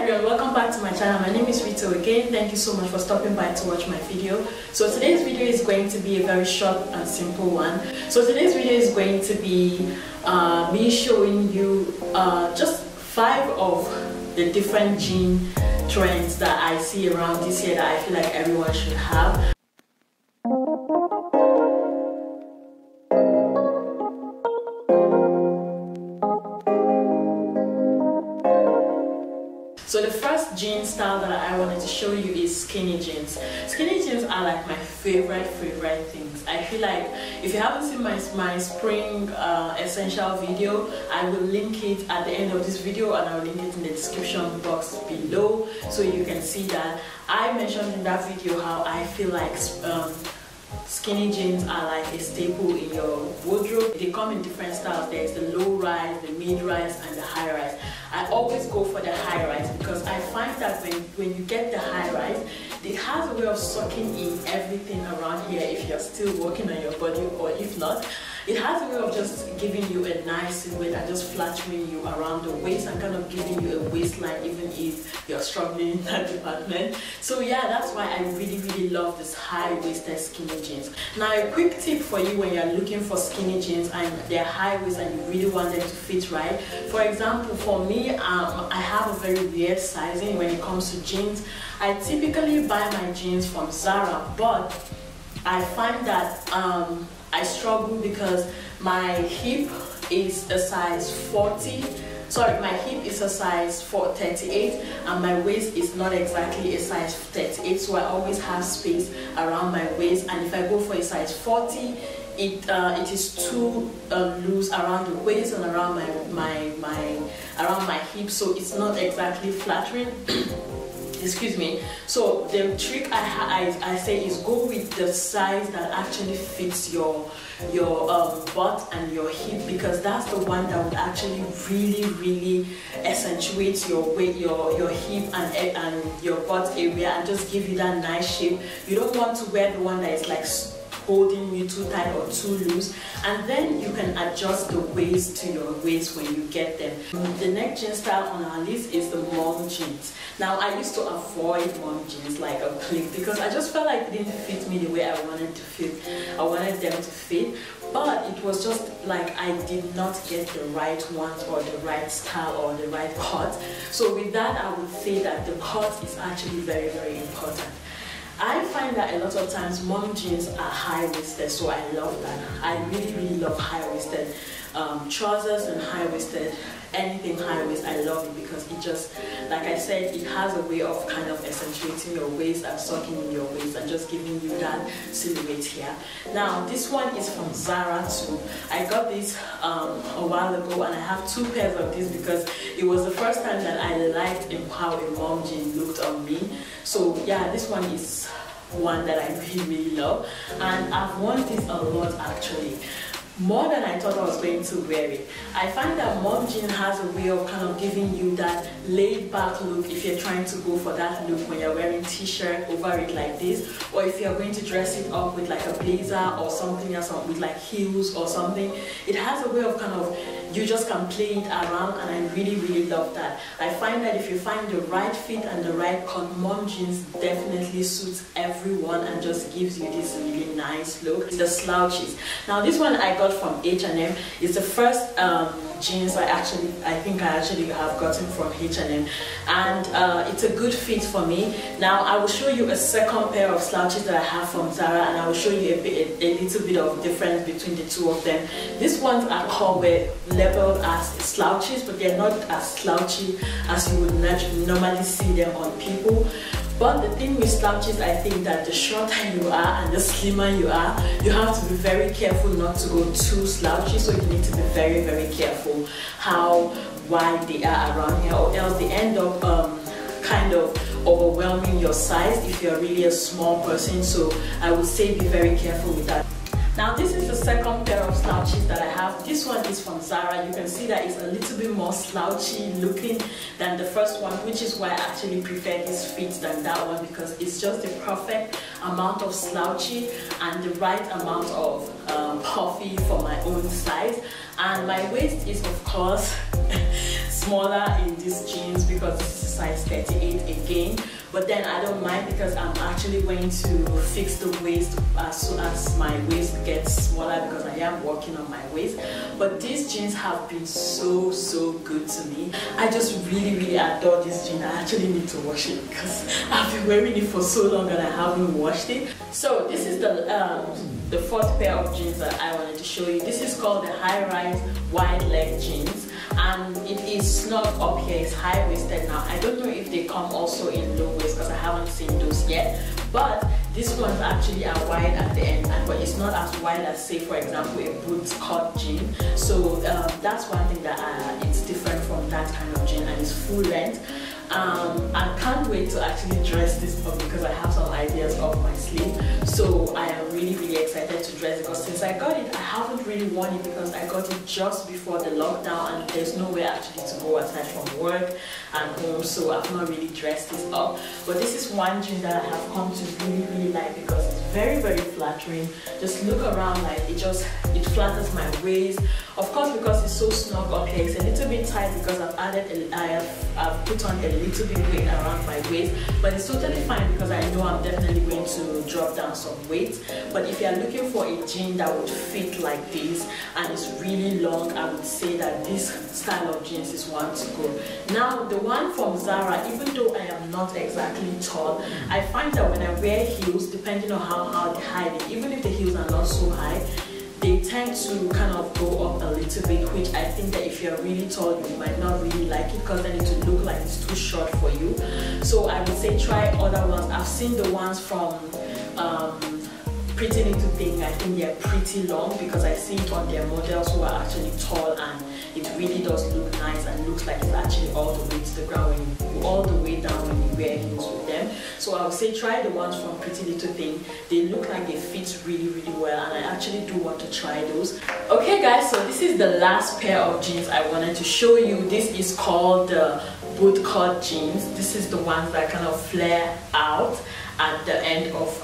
everyone, welcome back to my channel. My name is Ritso again. Thank you so much for stopping by to watch my video. So today's video is going to be a very short and simple one. So today's video is going to be me showing you just 5 of the different jean trends that I see around this year that I feel like everyone should have. So the first jean style that I wanted to show you is skinny jeans. Skinny jeans are like my favorite things. I feel like if you haven't seen my spring essential video, I will link it at the end of this video and I'll link it in the description box below so you can see that. I mentioned in that video how I feel like skinny jeans are like a staple in your wardrobe. They come in different styles. There's the low rise, the mid rise, and the high rise. I always go for the high rise because I find that when you get the high rise, it has a way of sucking in everything around here if you're still working on your body, or if not, it has a way of just giving you a nice silhouette and just flattering you around the waist and kind of giving you a waistline even if you're struggling in that department. So yeah, that's why I really love this high-waisted skinny jeans. Now a quick tip for you when you're looking for skinny jeans and they're high waist and you really want them to fit right. For example, for me, I have a very weird sizing when it comes to jeans. I typically buy my jeans from Zara, but I find that I struggle because my hip is a size 40. Sorry, my hip is a size 38 and my waist is not exactly a size 38, so I always have space around my waist, and if I go for a size 40, it is too loose around the waist and around around my hip, so it's not exactly flattering. Excuse me. So the trick I say is go with the size that actually fits your butt and your hip, because that's the one that would actually really accentuate your weight, your hip and your butt area, and just give you that nice shape. You don't want to wear the one that is like holding you too tight or too loose, and then you can adjust the waist to your waist when you get them. The next jean style on our list is the mom jeans. Now I used to avoid mom jeans like a plague because I just felt like it didn't fit me the way I wanted to fit. I wanted them to fit, but it was just like I did not get the right ones or the right style or the right cut. So with that, I would say that the cut is actually very important. I find that a lot of times mom jeans are high-waisted, so I love that. I really love high-waisted trousers and high-waisted, anything high-waist. I love it because it just, like I said, it has a way of kind of accentuating your waist and sucking in your waist and just giving you that silhouette here. Now this one is from Zara too. I got this a while ago and I have 2 pairs of this because it was the first time that I liked how a mom jean looked on me. So yeah, this one is one that I really love, and I've worn this a lot actually. More than I thought I was going to wear it. I find that mom jean has a way of kind of giving you that laid back look if you're trying to go for that look when you're wearing t-shirt over it like this, or if you're going to dress it up with like a blazer or something else, with like heels or something. It has a way of kind of, you just can play it around, and I really love that. I find that if you find the right fit and the right cut, mom jeans definitely suits everyone and just gives you this really nice look. The slouches. Now this one I got from H&M. It's the first jeans I think I actually have gotten from H&M, and it's a good fit for me. Now I will show you a second pair of slouches that I have from Zara, and I will show you a little bit of difference between the 2 of them. These ones are labeled as slouches, but they're not as slouchy as you would normally see them on people. But the thing with slouches, I think that the shorter you are and the slimmer you are, you have to be very careful not to go too slouchy. So you need to be very careful how wide they are around here, or else they end up kind of overwhelming your size if you're really a small person. So I would say be very careful with that. Now this is the second pair of slouches that I have. This one is from Zara. You can see that it's a little bit more slouchy looking than the first one, which is why I actually prefer this fit than that one, because it's just the perfect amount of slouchy and the right amount of puffy for my own size. And my waist is of course smaller in these jeans because this is size 38 again, but then I don't mind because I'm actually going to fix the waist as soon as my waist gets smaller because I am working on my waist. But these jeans have been so good to me. I just really adore this jean. I actually need to wash it because I've been wearing it for so long and I haven't washed it. So this is the fourth pair of jeans that I wanted to show you. This is called the high-rise wide leg jeans, and it is snug up here. It's high-waisted now. I don't know if they come also in low waist because I haven't seen those yet, but these ones actually are wide at the end, but it's not as wide as, say, for example, a bootcut jean. So that's one thing that it's different from that kind of jean, and it's full length. I can't wait to actually dress this up because I have some ideas up my sleeve. So I am really excited to dress it because since I got it, I haven't really worn it because I got it just before the lockdown and there's nowhere actually to go aside from work and home, so I've not really dressed this up. But this is one jean that I have come to really like because it's very flattering. Just look around, like it flatters my waist. Of course, because it's so snug up here, it's a little bit tight because I've put on a little bit weight around my waist, but it's totally fine because I know I'm definitely going to drop down some weight. But if you're looking for a jean that would fit like this and it's really long, I would say that this style of jeans is one to go. Now the one from Zara, even though I am not exactly tall, I find that when I wear heels, depending on how high they, even if the heels are not so high, they tend to kind of go up a little bit, which I think that if you're really tall, you might not really like it because then it will look like it's too short for you. So I would say try other ones. I've seen the ones from Pretty Little Thing. I think they're pretty long because I see it on their models who are actually tall, and it really does look nice and looks like it's actually all the way to the ground when you all the way down when you wear heels with them. So I would say try the ones from Pretty Little Thing. They look like they fit really well, and I actually do want to try those. Okay guys, so this is the last pair of jeans I wanted to show you. This is called the Bootcut Jeans. This is the ones that kind of flare out at the end of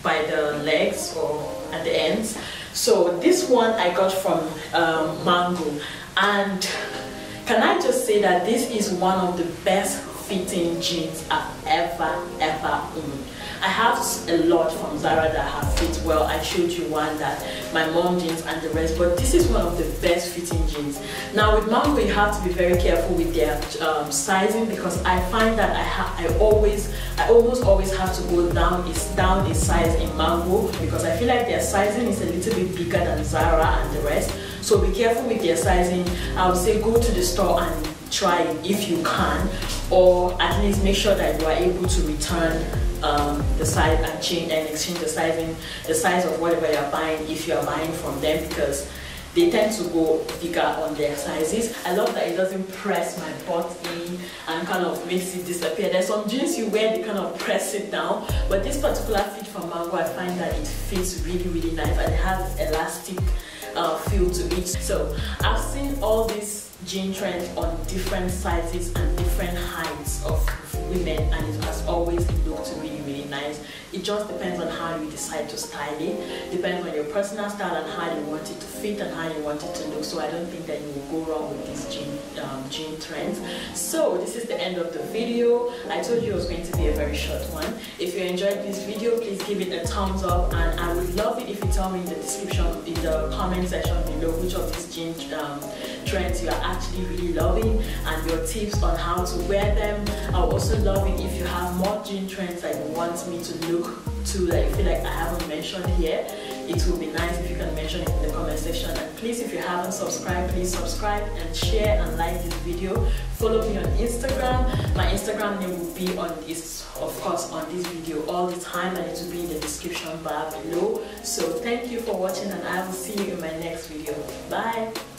by the legs or at the ends. So this one I got from Mango, and can I just say that this is one of the best fitting jeans I've ever owned. I have a lot from Zara that have fit well. I showed you one that my mom jeans and the rest, but this is one of the best fitting jeans. Now with Mango, you have to be very careful with their sizing because I find that I almost always have to go down a size in Mango because I feel like their sizing is a little bit bigger than Zara and the rest. So be careful with their sizing. I would say go to the store and try it if you can, or at least make sure that you are able to return the size and change and exchange the size of whatever you're buying if you're buying from them, because they tend to go bigger on their sizes. I love that it doesn't press my butt in and kind of makes it disappear. There's some jeans you wear, they kind of press it down, but this particular fit from Mango, I find that it fits really nice and it has elastic feel to it. So I've seen all these jean trends on different sizes and different heights of women, and it has always looked really nice. It just depends on how you decide to style it, depends on your personal style and how you want it to fit and how you want it to look. So I don't think that you will go wrong with these jean trends. So this is the end of the video. I told you it was going to be a very short one. If you enjoyed this video, please give it a thumbs up, and I would love it if you tell me in the description, in the comment section below, which of these jean trends you are actually really loving and your tips on how to wear them. I would also love it if you have more jean trends that you want me to look to that you feel like I haven't mentioned here. It would be nice if you can mention it in the comment section. And please, if you haven't subscribed, please subscribe and share and like this video. Follow me on Instagram. My Instagram name will be on this, of course, on this video all the time, and it will be in the description bar below. So thank you for watching, and I will see you in my next video. Bye.